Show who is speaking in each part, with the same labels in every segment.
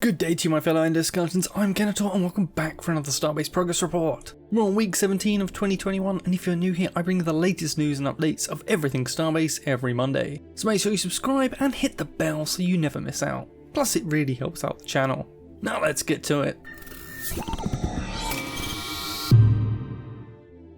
Speaker 1: Good day to you, my fellow Ender Skeletons. I'm Kenetor and welcome back for another Starbase progress report. We're on week 17 of 2021, and if you're new here, I bring you the latest news and updates of everything Starbase every Monday. So make sure you subscribe and hit the bell so you never miss out. Plus it really helps out the channel. Now let's get to it.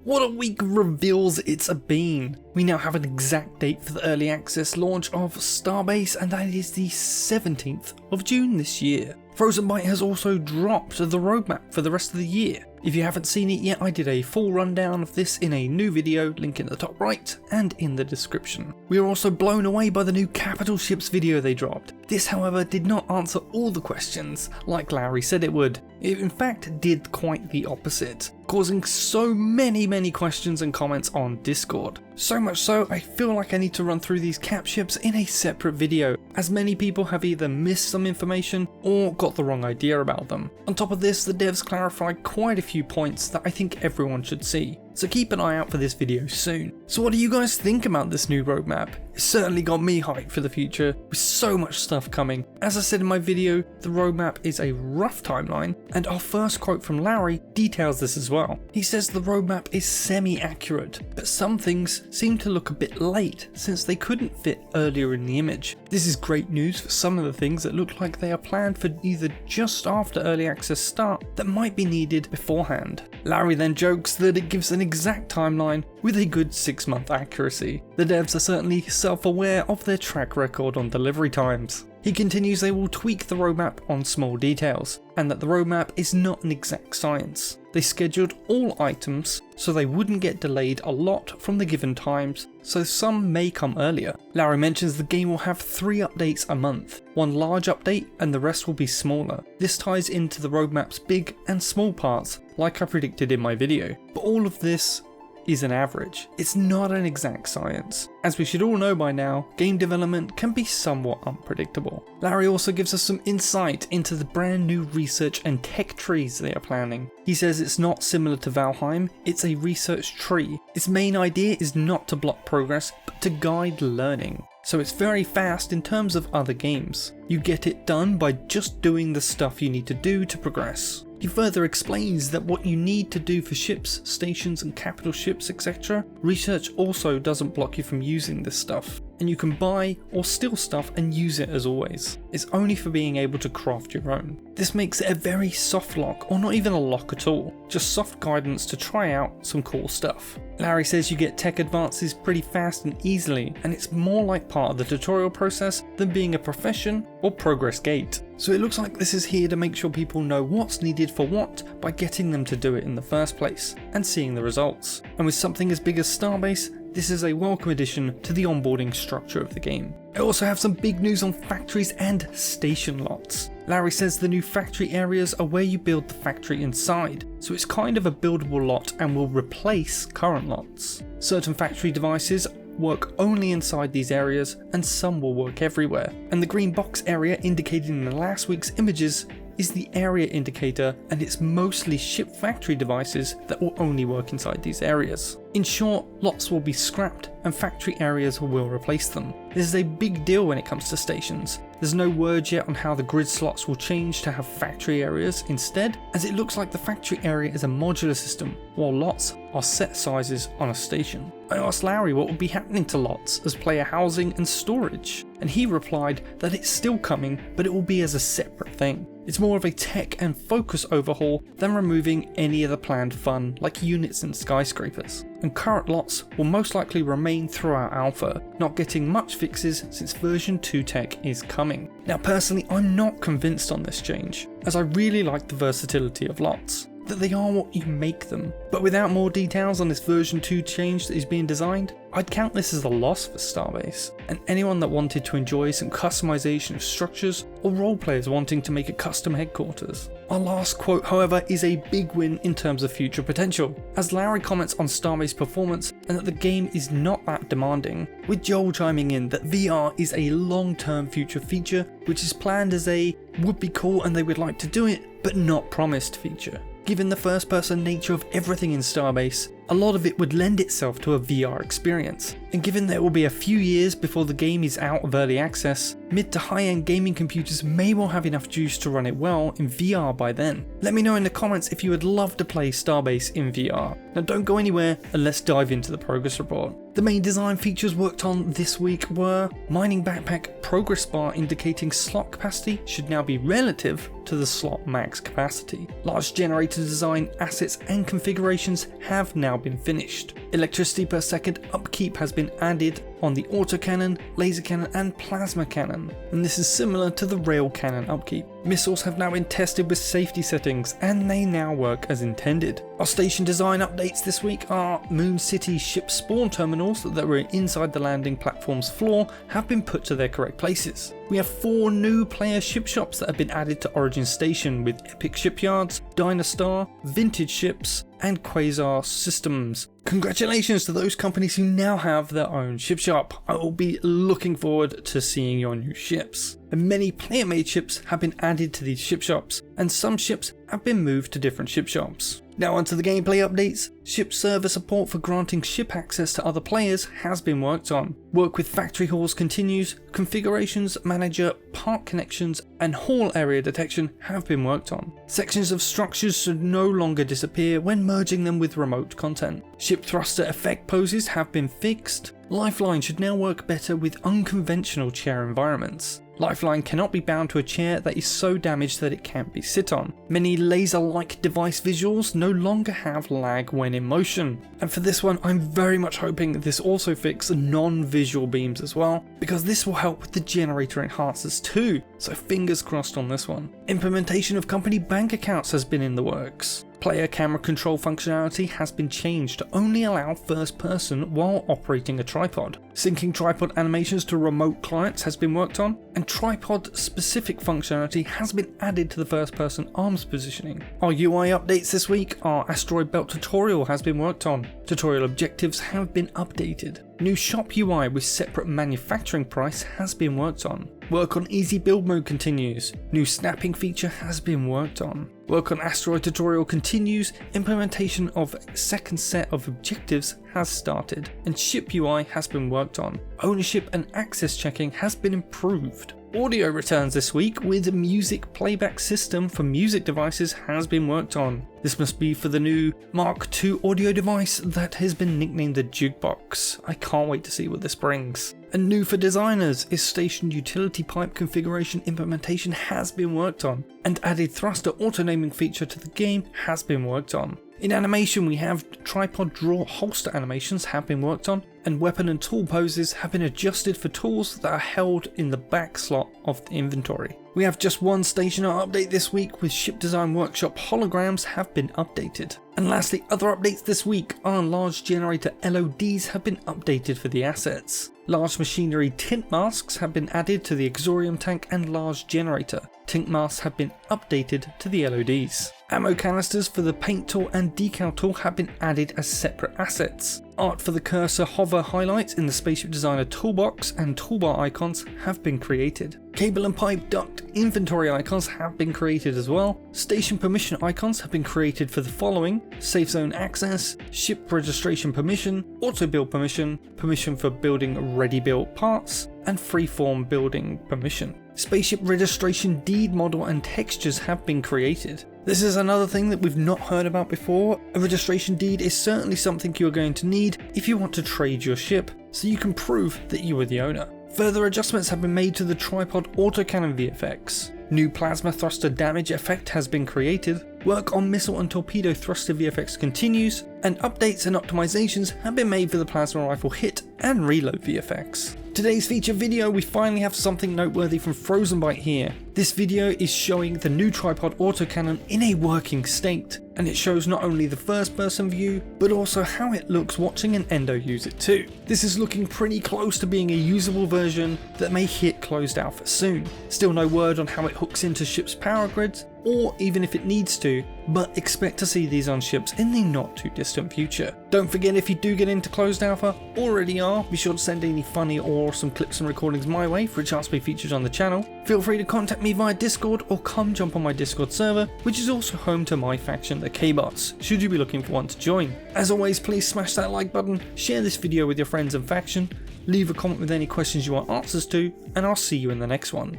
Speaker 1: What a week of reveals it's been. We now have an exact date for the early access launch of Starbase, and that is the 17th of June this year. Frozen Byte has also dropped the roadmap for the rest of the year. If you haven't seen it yet, I did a full rundown of this in a new video, link in the top right and in the description. We were also blown away by the new capital ships video they dropped. This, however, did not answer all the questions like Larry said it would. It in fact did quite the opposite, causing so many questions and comments on Discord. So much so, I feel like I need to run through these cap ships in a separate video, as many people have either missed some information or got the wrong idea about them. On top of this, the devs clarified quite a few points that I think everyone should see, so keep an eye out for this video soon. So what do you guys think about this new roadmap? It certainly got me hyped for the future, with so much stuff coming. As I said in my video, the roadmap is a rough timeline, and our first quote from Larry details this as well. He says the roadmap is semi-accurate, but some things seem to look a bit late since they couldn't fit earlier in the image. This is great news for some of the things that look like they are planned for either just after early access start that might be needed beforehand. Larry then jokes that it gives an exact timeline with a good 6-month accuracy. The devs are certainly self-aware of their track record on delivery times. He continues they will tweak the roadmap on small details, and that the roadmap is not an exact science. They scheduled all items so they wouldn't get delayed a lot from the given times, so some may come earlier. Larry mentions the game will have 3 updates a month, one large update and the rest will be smaller. This ties into the roadmap's big and small parts like I predicted in my video, but all of this is an average. It's not an exact science. As we should all know by now, game development can be somewhat unpredictable. Larry also gives us some insight into the brand new research and tech trees they are planning. He says it's not similar to Valheim, it's a research tree. Its main idea is not to block progress, but to guide learning. So it's very fast in terms of other games. You get it done by just doing the stuff you need to do to progress. He further explains that what you need to do for ships, stations and capital ships, etc., research also doesn't block you from using this stuff, and you can buy or steal stuff and use it as always. It's only for being able to craft your own. This makes it a very soft lock, or not even a lock at all, just soft guidance to try out some cool stuff. Larry says you get tech advances pretty fast and easily, and it's more like part of the tutorial process than being a profession or progress gate. So it looks like this is here to make sure people know what's needed for what by getting them to do it in the first place, and seeing the results. And with something as big as Starbase, this is a welcome addition to the onboarding structure of the game. I also have some big news on factories and station lots. Larry says the new factory areas are where you build the factory inside, so it's kind of a buildable lot and will replace current lots. Certain factory devices work only inside these areas, and some will work everywhere. And the green box area indicated in the last week's images is the area indicator, and it's mostly ship factory devices that will only work inside these areas. In short, lots will be scrapped and factory areas will replace them. This is a big deal when it comes to stations. There's no word yet on how the grid slots will change to have factory areas instead, as it looks like the factory area is a modular system, while lots are set sizes on a station. I asked Larry what would be happening to lots as player housing and storage, and he replied that it's still coming, but it will be as a separate thing. It's more of a tech and focus overhaul than removing any of the planned fun like units and skyscrapers. And current lots will most likely remain throughout alpha, not getting much fixes since version 2 tech is coming. Now personally, I'm not convinced on this change, as I really like the versatility of lots, that they are what you make them. But without more details on this version 2 change that is being designed, I'd count this as a loss for Starbase, and anyone that wanted to enjoy some customization of structures, or role players wanting to make a custom headquarters. Our last quote, however, is a big win in terms of future potential, as Larry comments on Starbase performance and that the game is not that demanding, with Joel chiming in that VR is a long-term future feature, which is planned as a would be cool and they would like to do it, but not promised feature. Given the first-person nature of everything in Starbase, a lot of it would lend itself to a VR experience, and given there will be a few years before the game is out of early access, mid to high-end gaming computers may well have enough juice to run it well in VR by then. Let me know in the comments if you would love to play Starbase in VR. Now don't go anywhere and let's dive into the progress report. The main design features worked on this week were mining backpack progress bar indicating slot capacity should now be relative to the slot max capacity. Large generator design, assets and configurations have now been finished. Electricity per second upkeep has been added on the autocannon, laser cannon and plasma cannon, and this is similar to the rail cannon upkeep. Missiles have now been tested with safety settings and they now work as intended. Our station design updates this week are Moon City ship spawn terminals that were inside the landing platform's floor have been put to their correct places. We have 4 new player ship shops that have been added to Origin Station with Epic Shipyards, Dynastar, Vintage Ships and Quasar Systems. Congratulations to those companies who now have their own ship shop. I will be looking forward to seeing your new ships. And many player made ships have been added to these ship shops, and some ships have been moved to different ship shops. Now onto the gameplay updates. Ship server support for granting ship access to other players has been worked on. Work with factory halls continues, configurations, manager, part connections and hall area detection have been worked on. Sections of structures should no longer disappear when merging them with remote content. Ship thruster effect poses have been fixed. Lifeline should now work better with unconventional chair environments. Lifeline cannot be bound to a chair that is so damaged that it can't be sit on. Many laser-like device visuals no longer have lag when in motion. And for this one, I'm very much hoping this also fixes non-visual beams as well, because this will help with the generator enhancers too, so fingers crossed on this one. Implementation of company bank accounts has been in the works. Player camera control functionality has been changed to only allow first person while operating a tripod. Syncing tripod animations to remote clients has been worked on, and tripod specific functionality has been added to the first person arms positioning. Our UI updates this week, our asteroid belt tutorial has been worked on. Tutorial objectives have been updated. New shop UI with separate manufacturing price has been worked on. Work on easy build mode continues. New snapping feature has been worked on. Work on asteroid tutorial continues. Implementation of second set of objectives has started, and ship UI has been worked on. Ownership and access checking has been improved. Audio returns this week with music playback system for music devices has been worked on. This must be for the new Mark II audio device that has been nicknamed the Jukebox. I can't wait to see what this brings. And new for designers is station utility pipe configuration implementation has been worked on, and added thruster auto naming feature to the game has been worked on. In animation we have tripod draw holster animations have been worked on, and weapon and tool poses have been adjusted for tools that are held in the back slot of the inventory. We have just one station art update this week with Ship Design Workshop holograms have been updated. And lastly, other updates this week are large generator LODs have been updated for the assets. Large machinery tint masks have been added to the exorium tank and large generator. Tint masks have been updated to the LODs. Ammo canisters for the paint tool and decal tool have been added as separate assets. Art for the cursor hover highlights in the Spaceship Designer toolbox and toolbar icons have been created. Cable and pipe duct inventory icons have been created as well. Station permission icons have been created for the following: safe zone access, ship registration permission, auto build permission, permission for building ready built parts, and freeform building permission. Spaceship registration deed model and textures have been created. This is another thing that we've not heard about before. A registration deed is certainly something you're going to need if you want to trade your ship, so you can prove that you are the owner. Further adjustments have been made to the tripod autocannon VFX. New plasma thruster damage effect has been created. Work on missile and torpedo thruster VFX continues, and updates and optimizations have been made for the plasma rifle hit and reload VFX. Today's feature video, we finally have something noteworthy from Frozenbyte here. This video is showing the new tripod autocannon in a working state, and it shows not only the first person view, but also how it looks watching an Endo use it too. This is looking pretty close to being a usable version that may hit closed alpha soon. Still no word on how it hooks into ships' power grids, or even if it needs to, but expect to see these on ships in the not too distant future. Don't forget, if you do get into closed alpha, already are, be sure to send any funny or awesome clips and recordings my way for a chance to be featured on the channel. Feel free to contact me via Discord or come jump on my Discord server, which is also home to my faction, the K-bots, should you be looking for one to join. As always, please smash that like button, share this video with your friends and faction, leave a comment with any questions you want answers to, and I'll see you in the next one.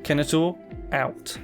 Speaker 1: Kenetor, out.